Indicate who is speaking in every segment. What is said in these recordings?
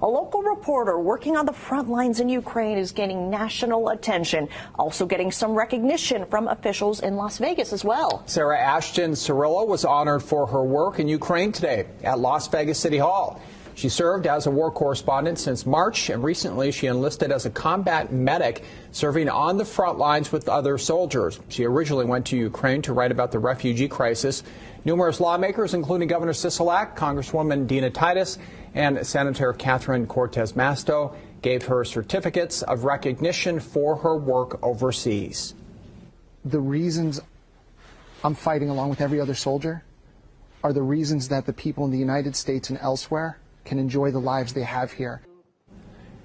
Speaker 1: A local reporter working on the front lines in Ukraine is gaining national attention, also getting some recognition from officials in Las Vegas as well.
Speaker 2: Sarah Ashton-Cirillo was honored for her work in Ukraine today at Las Vegas City Hall. She served as a war correspondent since March, and recently she enlisted as a combat medic, serving on the front lines with other soldiers. She originally went to Ukraine to write about the refugee crisis. Numerous lawmakers, including Governor Sisolak, Congresswoman Dina Titus, and Senator Catherine Cortez Masto, gave her certificates of recognition for her work overseas.
Speaker 3: The reasons I'm fighting along with every other soldier are the reasons that the people in the United States and elsewhere can enjoy the lives they have here.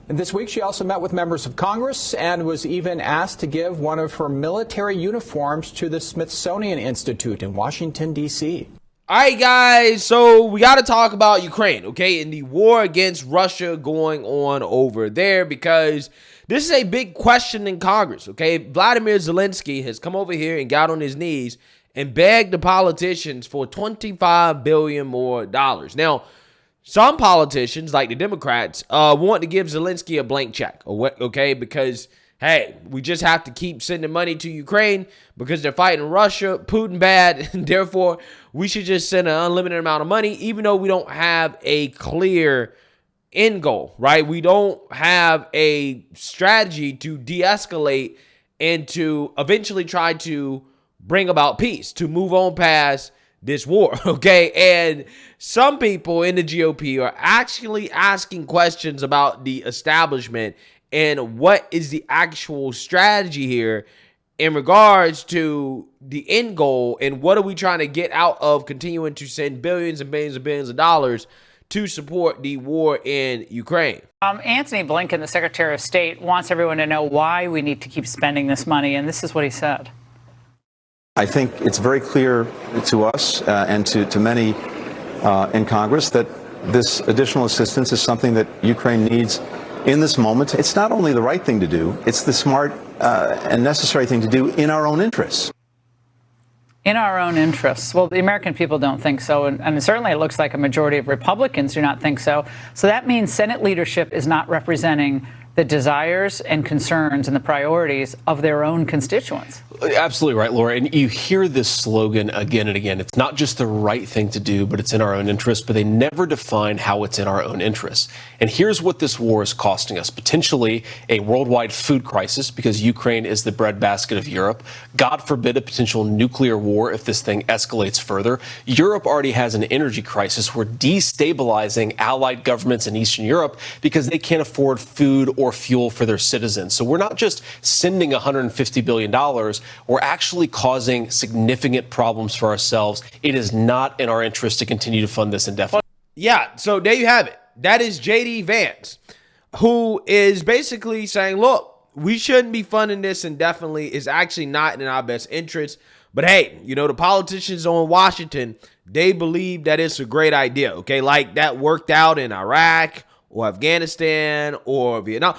Speaker 2: And this week, she also met with members of Congress and was even asked to give one of her military uniforms to the Smithsonian Institute in Washington, D.C.
Speaker 4: All right, guys, so we got to talk about Ukraine, okay, and the war against Russia going on over there, because this is a big question in Congress, okay? Vladimir Zelensky has come over here and got on his knees and begged the politicians for $25 billion more. Now, some politicians, like the Democrats, want to give Zelensky a blank check, okay? Because, hey, we just have to keep sending money to Ukraine because they're fighting Russia, Putin bad, and therefore we should just send an unlimited amount of money, even though we don't have a clear end goal, right? We don't have a strategy to de-escalate and to eventually try to bring about peace, to move on past this war, okay? And some people in the GOP are actually asking questions about the establishment and what is the actual strategy here in regards to the end goal, and what are we trying to get out of continuing to send billions and billions and billions of dollars to support the war in Ukraine.
Speaker 5: Antony Blinken, the Secretary of State, wants everyone to know why we need to keep spending this money, and this is what he said.
Speaker 6: I think it's very clear to us and to many in Congress that this additional assistance is something that Ukraine needs in this moment. It's not only the right thing to do, it's the smart and necessary thing to do in our own interests.
Speaker 5: In our own interests. Well, the American people don't think so, and certainly it looks like a majority of Republicans do not think so. So that means Senate leadership is not representing the desires and concerns and the priorities of their own constituents.
Speaker 7: Absolutely right, Laura. And you hear this slogan again and again. It's not just the right thing to do, but it's in our own interest. But they never define how it's in our own interest. And here's what this war is costing us. Potentially a worldwide food crisis, because Ukraine is the breadbasket of Europe. God forbid a potential nuclear war if this thing escalates further. Europe already has an energy crisis. We're destabilizing allied governments in Eastern Europe because they can't afford food or fuel for their citizens. So we're not just sending $150 billion. We're actually causing significant problems for ourselves. It is not in our interest to continue to fund this indefinitely.
Speaker 4: Yeah, so there you have it. That is J.D. Vance, who is basically saying, look, we shouldn't be funding this indefinitely. It's actually not in our best interest. But hey, you know, the politicians on Washington, they believe that it's a great idea, okay? Like that worked out in Iraq or Afghanistan or Vietnam,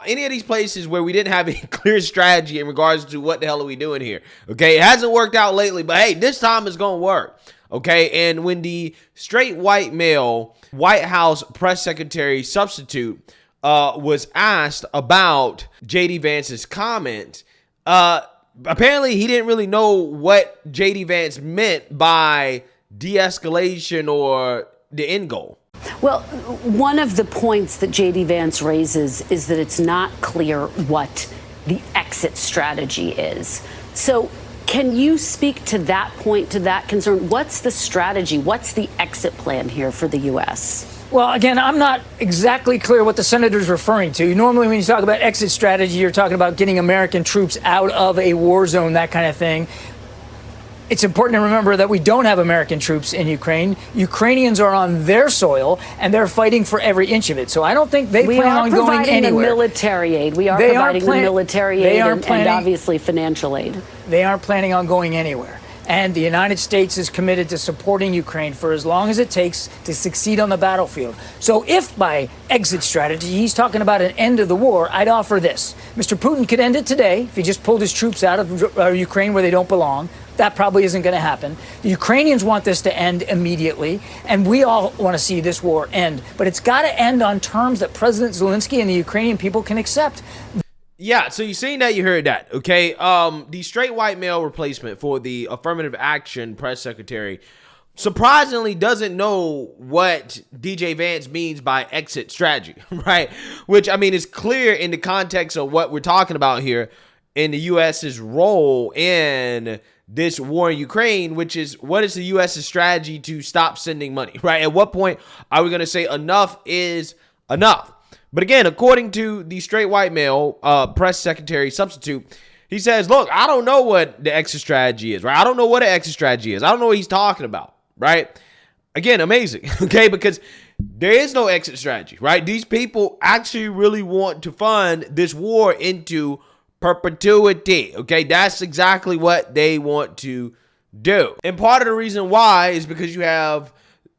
Speaker 4: any of these places where we didn't have a clear strategy in regards to what the hell are we doing here, okay? It hasn't worked out lately, but hey, this time it's going to work, okay? And when the straight white male White House press secretary substitute was asked about J.D. Vance's comment, apparently he didn't really know what J.D. Vance meant by de-escalation or the end goal.
Speaker 8: Well, one of the points that J.D. Vance raises is that it's not clear what the exit strategy is. So can you speak to that point, to that concern? What's the strategy? What's the exit plan here for the U.S.?
Speaker 9: Well, again, I'm not exactly clear what the senator's referring to. Normally, when you talk about exit strategy, you're talking about getting American troops out of a war zone, that kind of thing. It's important to remember that we don't have American troops in Ukraine. Ukrainians are on their soil, and they're fighting for every inch of it. So I don't think they plan on going anywhere.
Speaker 8: We are providing the military aid. We are providing the military aid and obviously financial aid.
Speaker 9: They aren't planning on going anywhere. And the United States is committed to supporting Ukraine for as long as it takes to succeed on the battlefield. So if by exit strategy he's talking about an end of the war, I'd offer this. Mr. Putin could end it today if he just pulled his troops out of Ukraine where they don't belong. that probably isn't going to happen. The Ukrainians want this to end immediately, and we all want to see this war end. But it's got to end on terms that President Zelensky and the Ukrainian people can accept.
Speaker 4: Yeah, so you seen that, you heard that, okay? The straight white male replacement for the affirmative action press secretary surprisingly doesn't know what DJ Vance means by exit strategy, right? Which, I mean, is clear in the context of what we're talking about here in the U.S.'s role in this war in Ukraine, which is, what is the U.S.'s strategy to stop sending money, right? At what point are we going to say enough is enough? But again, according to the straight white male press secretary substitute, he says, look, I don't know what the exit strategy is, right? I don't know what an exit strategy is. I don't know what he's talking about, right? Again, amazing, okay? Because there is no exit strategy, right? These people actually really want to fund this war into perpetuity, okay? That's exactly what they want to do. And part of the reason why is because you have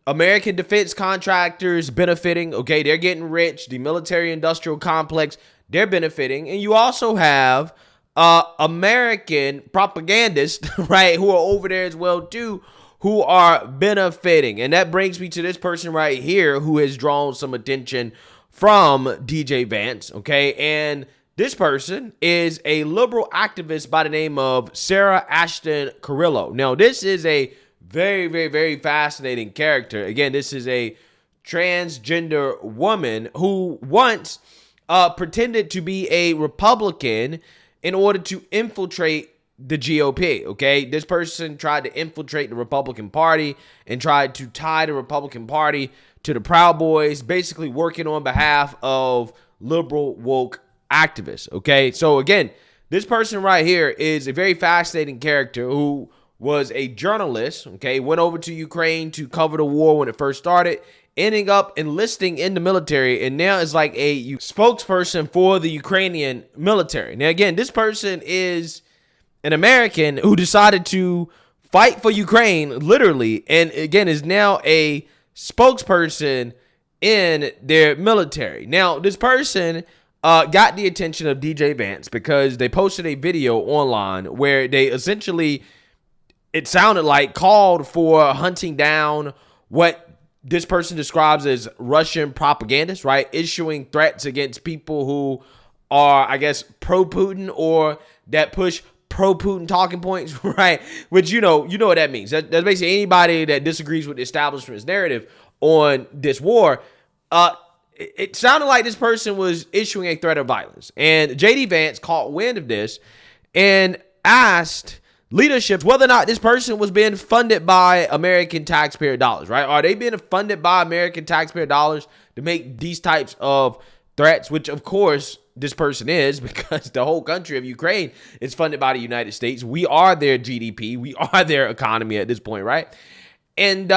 Speaker 4: American defense contractors benefiting, okay? They're getting rich. The military-industrial complex, they're benefiting. And you also have American propagandists, right, who are over there as well, too, who are benefiting. And that brings me to this person right here who has drawn some attention from DJ Vance, okay? And this person is a liberal activist by the name of Sarah Ashton-Cirillo. Now, this is a very, very, very fascinating character. Again, this is a transgender woman who once pretended to be a Republican in order to infiltrate the GOP, okay? This person tried to infiltrate the Republican Party and tried to tie the Republican Party to the Proud Boys, basically working on behalf of liberal woke activists, okay? So again, this person right here is a very fascinating character who was a journalist, okay, went over to Ukraine to cover the war when it first started, ending up enlisting in the military, and now is like a spokesperson for the Ukrainian military. Now, again, this person is an American who decided to fight for Ukraine, literally, and again, is now a spokesperson in their military. Now, this person got the attention of DJ Vance because they posted a video online where they essentially, it sounded like, called for hunting down what this person describes as Russian propagandists, right? Issuing threats against people who are, I guess, pro-Putin or that push pro-Putin talking points, right? Which, you know what that means. That's basically anybody that disagrees with the establishment's narrative on this war. It sounded like this person was issuing a threat of violence. And JD Vance caught wind of this and asked leadership whether or not this person was being funded by American taxpayer dollars, right? Are they being funded by American taxpayer dollars to make these types of threats, which of course this person is, because the whole country of Ukraine is funded by the United States. We are their GDP. We are their economy at this point, right? And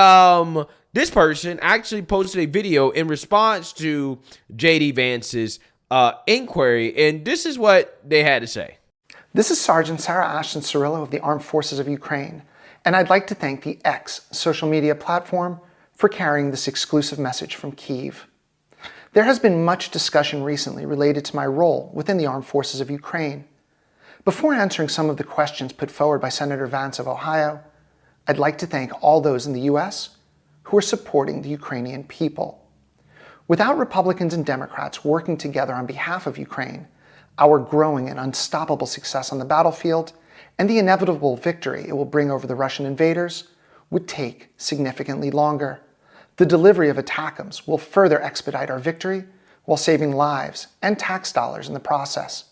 Speaker 4: this person actually posted a video in response to JD Vance's inquiry, and this is what they had to say.
Speaker 3: This is Sergeant Sarah Ashton-Cirillo of the Armed Forces of Ukraine, and I'd like to thank the X social media platform for carrying this exclusive message from Kyiv. There has been much discussion recently related to my role within the Armed Forces of Ukraine. Before answering some of the questions put forward by Senator Vance of Ohio, I'd like to thank all those in the U.S. who are supporting the Ukrainian people. Without Republicans and Democrats working together on behalf of Ukraine, our growing and unstoppable success on the battlefield, and the inevitable victory it will bring over the Russian invaders would take significantly longer. The delivery of ATACMS will further expedite our victory while saving lives and tax dollars in the process.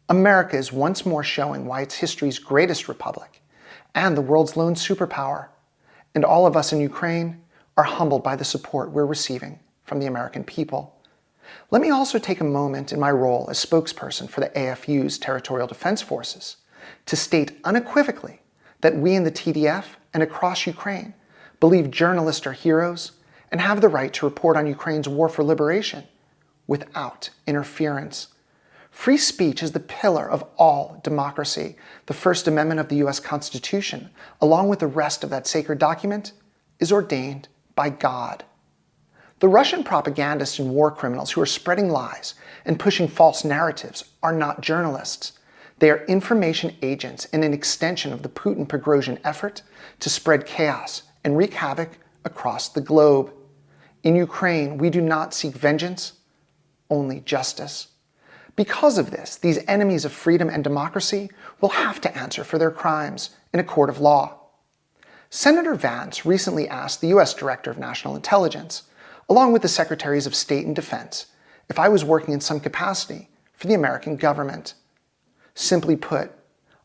Speaker 3: America is once more showing why it's history's greatest republic and the world's lone superpower, and all of us in Ukraine are humbled by the support we're receiving from the American people. Let me also take a moment in my role as spokesperson for the AFU's Territorial Defense Forces to state unequivocally that we in the TDF and across Ukraine believe journalists are heroes and have the right to report on Ukraine's war for liberation without interference. Free speech is the pillar of all democracy. The First Amendment of the U.S. Constitution, along with the rest of that sacred document, is ordained by God. The Russian propagandists and war criminals who are spreading lies and pushing false narratives are not journalists. They are information agents and an extension of the Putin-Prigozhin effort to spread chaos and wreak havoc across the globe. In Ukraine, we do not seek vengeance, only justice. Because of this, these enemies of freedom and democracy will have to answer for their crimes in a court of law. Senator Vance recently asked the U.S. Director of National Intelligence, along with the Secretaries of State and Defense, if I was working in some capacity for the American government. Simply put,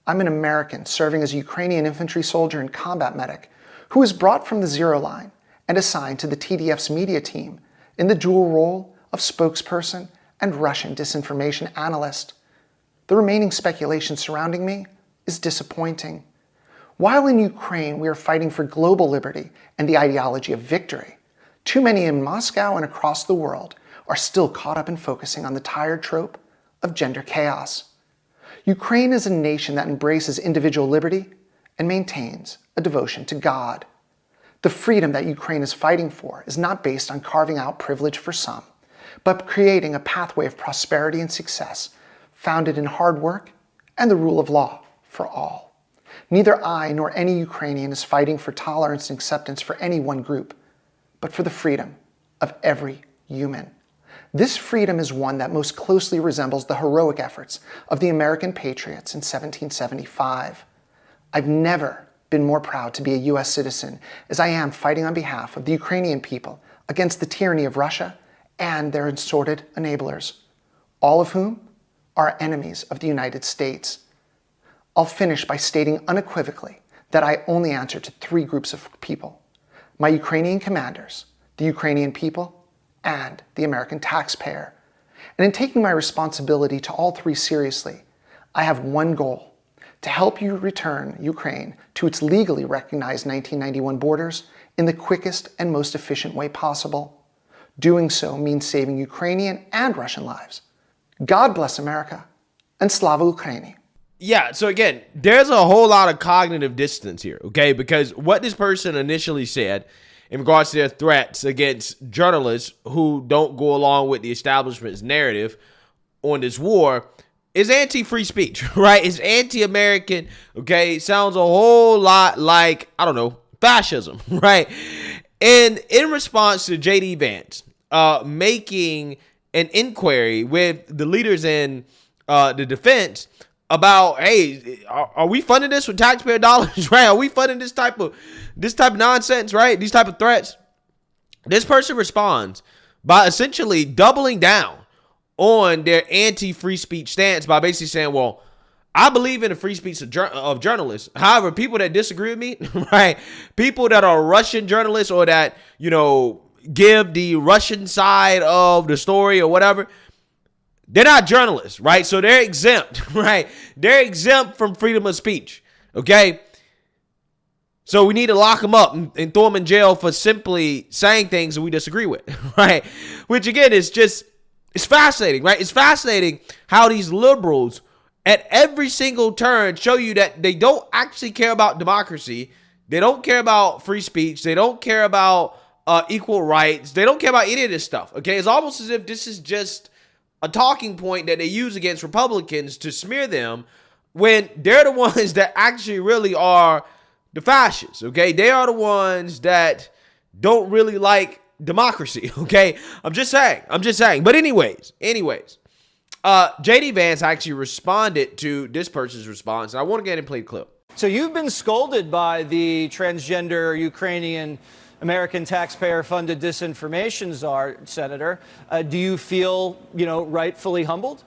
Speaker 3: I'm an American serving as a Ukrainian infantry soldier and combat medic who was brought from the zero line and assigned to the TDF's media team in the dual role of spokesperson and Russian disinformation analyst. The remaining speculation surrounding me is disappointing. While in Ukraine we are fighting for global liberty and the ideology of victory, too many in Moscow and across the world are still caught up in focusing on the tired trope of gender chaos. Ukraine is a nation that embraces individual liberty and maintains a devotion to God. The freedom that Ukraine is fighting for is not based on carving out privilege for some, but creating a pathway of prosperity and success founded in hard work and the rule of law for all. Neither I nor any Ukrainian is fighting for tolerance and acceptance for any one group, but for the freedom of every human. This freedom is one that most closely resembles the heroic efforts of the American patriots in 1775. I've never been more proud to be a U.S. citizen as I am fighting on behalf of the Ukrainian people against the tyranny of Russia and their assorted enablers, all of whom are enemies of the United States. I'll finish by stating unequivocally that I only answer to three groups of people: my Ukrainian commanders, the Ukrainian people, and the American taxpayer. And in taking my responsibility to all three seriously, I have one goal: to help you return Ukraine to its legally recognized 1991 borders in the quickest and most efficient way possible. Doing so means saving Ukrainian and Russian lives. God bless America, and Slava Ukraini.
Speaker 4: Yeah, so again, there's a whole lot of cognitive dissonance here, okay? Because what this person initially said in regards to their threats against journalists who don't go along with the establishment's narrative on this war is anti-free speech, right? It's anti-American, okay? Sounds a whole lot like, I don't know, fascism, right? And in response to J.D. Vance making an inquiry with the leaders in the defense about, hey, are we funding this with taxpayer dollars, right? Are we funding this type of nonsense, right? These type of threats. This person responds by essentially doubling down on their anti-free speech stance by basically saying, well, I believe in the free speech of journalists. However, people that disagree with me, right? People that are Russian journalists or that, give the Russian side of the story or whatever, they're not journalists, right? So they're exempt, right? They're exempt from freedom of speech, okay? So we need to lock them up and throw them in jail for simply saying things that we disagree with, right? Which, again, is just, it's fascinating, right? It's fascinating how these liberals at every single turn show you that they don't actually care about democracy. They don't care about free speech. They don't care about equal rights. They don't care about any of this stuff, okay? It's almost as if this is just a talking point that they use against Republicans to smear them when they're the ones that actually really are the fascists, okay? They are the ones that don't really like democracy, okay? I'm just saying. But anyways, J.D. Vance actually responded to this person's response, and I want to get ahead and play the clip.
Speaker 10: So you've been scolded by the transgender Ukrainian American taxpayer-funded disinformation czar, Senator. Do you feel, rightfully humbled?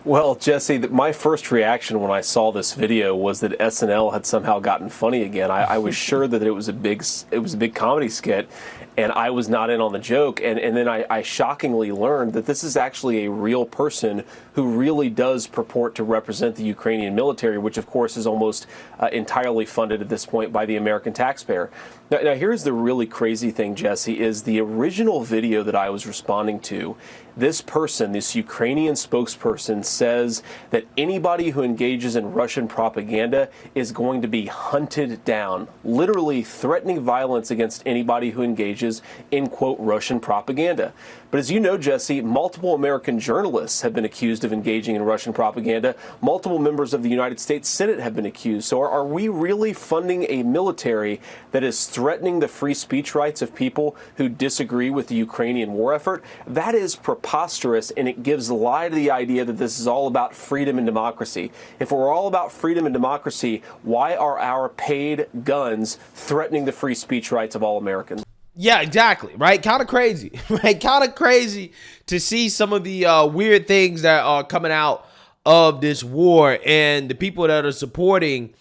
Speaker 7: Well, Jesse, my first reaction when I saw this video was that SNL had somehow gotten funny again. I was sure that it was a big comedy skit, and I was not in on the joke. And then I shockingly learned that this is actually a real person who really does purport to represent the Ukrainian military, which of course is almost entirely funded at this point by the American taxpayer. Now here's the really crazy thing, Jesse, is the original video that I was responding to. This person, this Ukrainian spokesperson, says that anybody who engages in Russian propaganda is going to be hunted down, literally threatening violence against anybody who engages engages in, quote, Russian propaganda. But as you know, Jesse, multiple American journalists have been accused of engaging in Russian propaganda. Multiple members of the United States Senate have been accused. So are we really funding a military that is threatening the free speech rights of people who disagree with the Ukrainian war effort? That is preposterous, and it gives lie to the idea that this is all about freedom and democracy. If we're all about freedom and democracy, why are our paid guns threatening the free speech rights of all Americans?
Speaker 4: Yeah, exactly. Right. Kind of crazy. Right. Kind of crazy to see some of the weird things that are coming out of this war and the people that are supporting,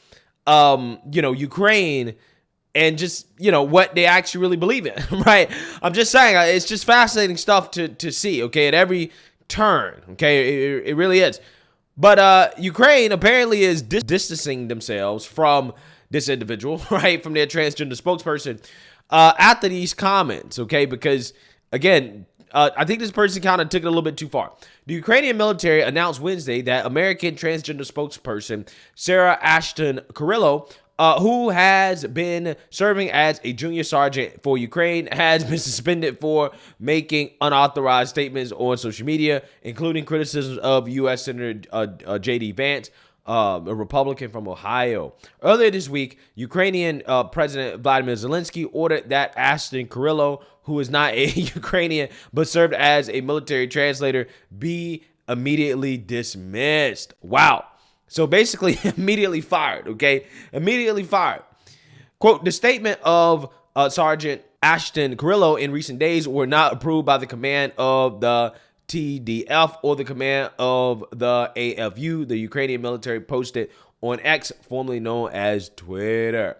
Speaker 4: Ukraine and just, what they actually really believe in. Right. I'm just saying it's just fascinating stuff to see. OK, at every turn. OK, it really is. But Ukraine apparently is distancing themselves from this individual, right, from their transgender spokesperson. After these comments, okay, because, again, I think this person kind of took it a little bit too far. The Ukrainian military announced Wednesday that American transgender spokesperson Sarah Ashton-Cirillo, who has been serving as a junior sergeant for Ukraine, has been suspended for making unauthorized statements on social media, including criticisms of U.S. Senator J.D. Vance, a Republican from Ohio. Earlier this week, Ukrainian President Vladimir Zelensky ordered that Ashton-Cirillo, who is not a Ukrainian but served as a military translator, be immediately dismissed. Wow. So basically, immediately fired, okay? Immediately fired. Quote, the statement of Sergeant Ashton-Cirillo in recent days were not approved by the command of the TDF or the command of the AFU, the Ukrainian military posted on X, formerly known as Twitter.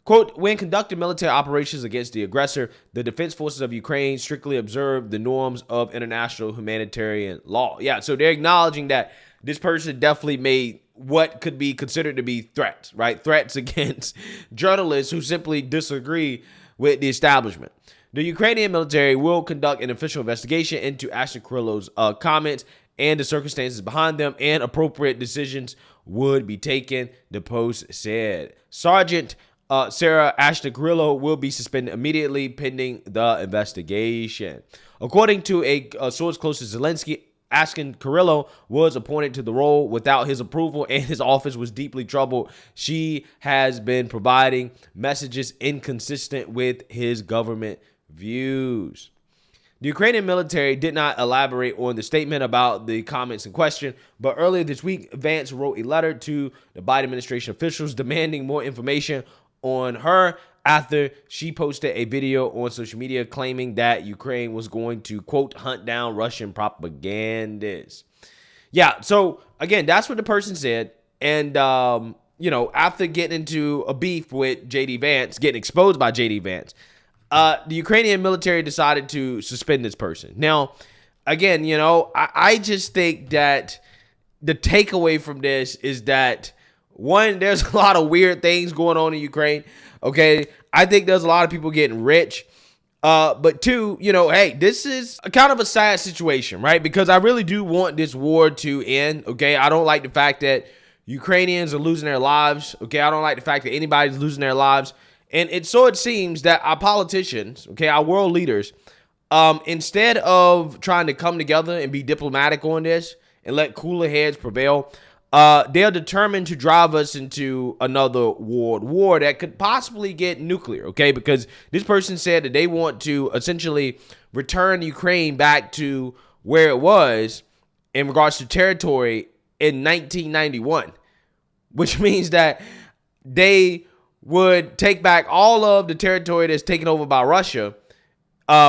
Speaker 4: Quote, when conducting military operations against the aggressor, the defense forces of Ukraine strictly observe the norms of international humanitarian law. Yeah, so they're acknowledging that this person definitely made what could be considered to be threats, right? Threats against journalists who simply disagree with the establishment. The Ukrainian military will conduct an official investigation into Ashton-Cirillo's comments and the circumstances behind them, and appropriate decisions would be taken, the Post said. Sergeant Sarah Ashton-Cirillo will be suspended immediately pending the investigation. According to a source close to Zelensky, Ashton-Cirillo was appointed to the role without his approval, and his office was deeply troubled. She has been providing messages inconsistent with his government views. The Ukrainian military did not elaborate on the statement about the comments in question, but earlier this week, Vance wrote a letter to the Biden administration officials demanding more information on her after she posted a video on social media claiming that Ukraine was going to, quote, hunt down Russian propagandists. Yeah, so again, that's what the person said. And, after getting into a beef with J.D. Vance, getting exposed by J.D. Vance, the Ukrainian military decided to suspend this person. Now, again, I just think that the takeaway from this is that, one, there's a lot of weird things going on in Ukraine. Okay, I think there's a lot of people getting rich. But two, hey, this is a kind of a sad situation, right? Because I really do want this war to end. Okay, I don't like the fact that Ukrainians are losing their lives. Okay, I don't like the fact that anybody's losing their lives. And it seems that our politicians, okay, our world leaders, instead of trying to come together and be diplomatic on this and let cooler heads prevail, they're determined to drive us into another world war that could possibly get nuclear, okay? Because this person said that they want to essentially return Ukraine back to where it was in regards to territory in 1991, which means that they would take back all of the territory that's taken over by Russia,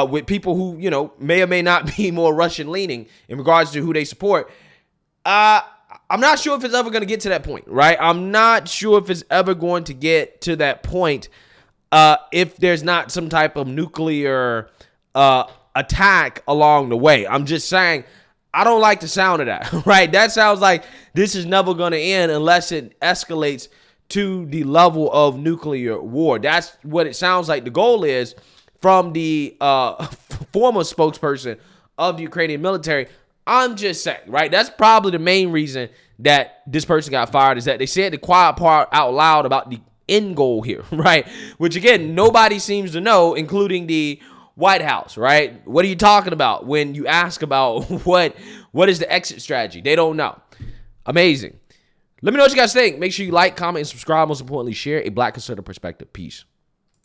Speaker 4: with people who, may or may not be more Russian leaning in regards to who they support. I'm not sure if it's ever going to get to that point, right? I'm not sure if it's ever going to get to that point if there's not some type of nuclear attack along the way. I'm just saying, I don't like the sound of that, right? That sounds like this is never going to end unless it escalates to the level of nuclear war. That's what it sounds like the goal is from the former spokesperson of the Ukrainian military. I'm just saying, right? That's probably the main reason that this person got fired, is that they said the quiet part out loud about the end goal here, right? Which again, nobody seems to know, including the White House, right? What are you talking about when you ask about what is the exit strategy? They don't know. Amazing. Let me know what you guys think. Make sure you like, comment, and subscribe. Most importantly, share a Black conservative perspective. Peace.